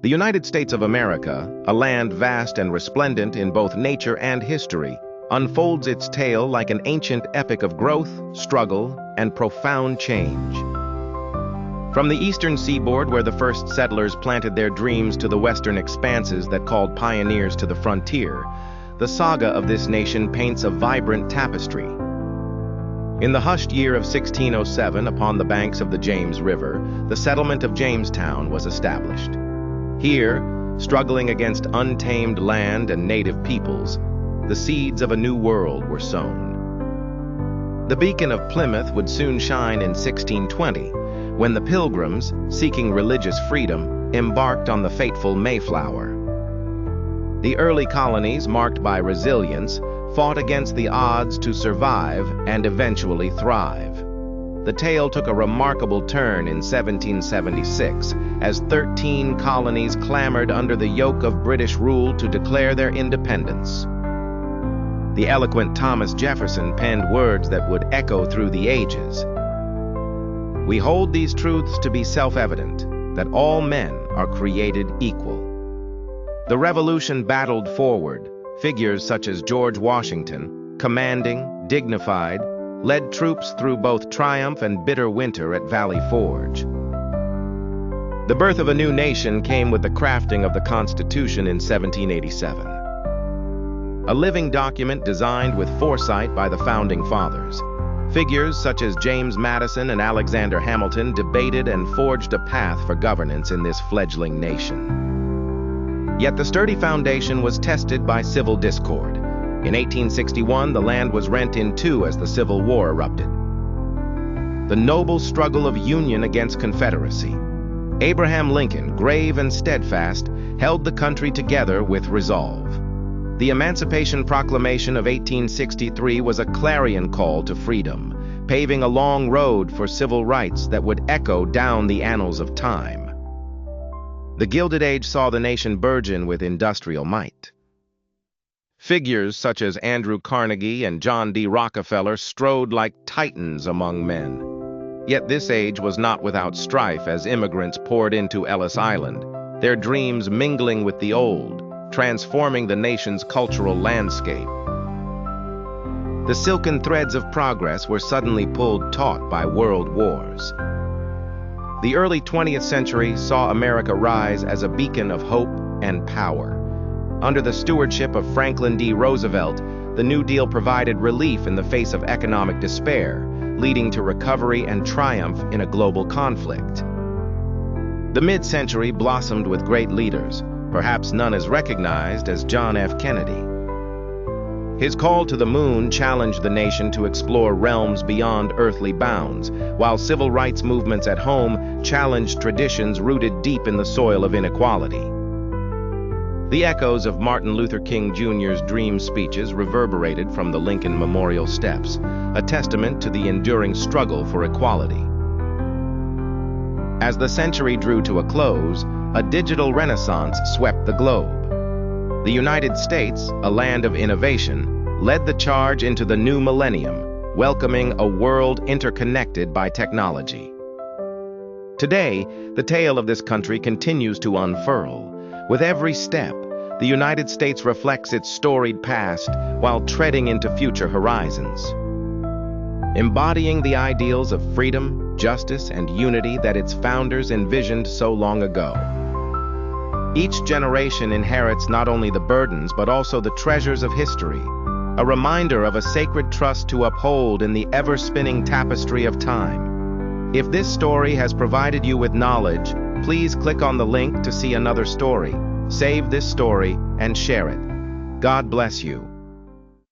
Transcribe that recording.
The United States of America, a land vast and resplendent in both nature and history, unfolds its tale like an ancient epic of growth, struggle, and profound change. From the eastern seaboard, where the first settlers planted their dreams, to the western expanses that called pioneers to the frontier, the saga of this nation paints a vibrant tapestry. In the hushed year of 1607, upon the banks of the James River, the settlement of Jamestown was established. Here, struggling against untamed land and native peoples, the seeds of a new world were sown. The beacon of Plymouth would soon shine in 1620, when the Pilgrims, seeking religious freedom, embarked on the fateful Mayflower. The early colonies, marked by resilience, fought against the odds to survive and eventually thrive. The tale took a remarkable turn in 1776, as 13 colonies clamored under the yoke of British rule to declare their independence. The eloquent Thomas Jefferson penned words that would echo through the ages. We hold these truths to be self-evident, that all men are created equal. The Revolution battled forward. Figures such as George Washington, commanding, dignified, led troops through both triumph and bitter winter at Valley Forge. The birth of a new nation came with the crafting of the Constitution in 1787. A living document designed with foresight by the Founding Fathers. Figures such as James Madison and Alexander Hamilton debated and forged a path for governance in this fledgling nation. Yet the sturdy foundation was tested by civil discord. In 1861, the land was rent in two as the Civil War erupted. The noble struggle of Union against Confederacy. Abraham Lincoln, grave and steadfast, held the country together with resolve. The Emancipation Proclamation of 1863 was a clarion call to freedom, paving a long road for civil rights that would echo down the annals of time. The Gilded Age saw the nation burgeon with industrial might. Figures such as Andrew Carnegie and John D. Rockefeller strode like titans among men. Yet this age was not without strife as immigrants poured into Ellis Island, their dreams mingling with the old, transforming the nation's cultural landscape. The silken threads of progress were suddenly pulled taut by world wars. The early 20th century saw America rise as a beacon of hope and power. Under the stewardship of Franklin D. Roosevelt, the New Deal provided relief in the face of economic despair, leading to recovery and triumph in a global conflict. The mid-century blossomed with great leaders, perhaps none as recognized as John F. Kennedy. His call to the moon challenged the nation to explore realms beyond earthly bounds, while civil rights movements at home challenged traditions rooted deep in the soil of inequality. The echoes of Martin Luther King Jr.'s dream speeches reverberated from the Lincoln Memorial steps, a testament to the enduring struggle for equality. As the century drew to a close, a digital renaissance swept the globe. The United States, a land of innovation, led the charge into the new millennium, welcoming a world interconnected by technology. Today, the tale of this country continues to unfurl. With every step, the United States reflects its storied past while treading into future horizons. Embodying the ideals of freedom, justice, and unity that its founders envisioned so long ago. Each generation inherits not only the burdens but also the treasures of history, a reminder of a sacred trust to uphold in the ever-spinning tapestry of time. If this story has provided you with knowledge, please click on the link to see another story. Save this story and share it. God bless you.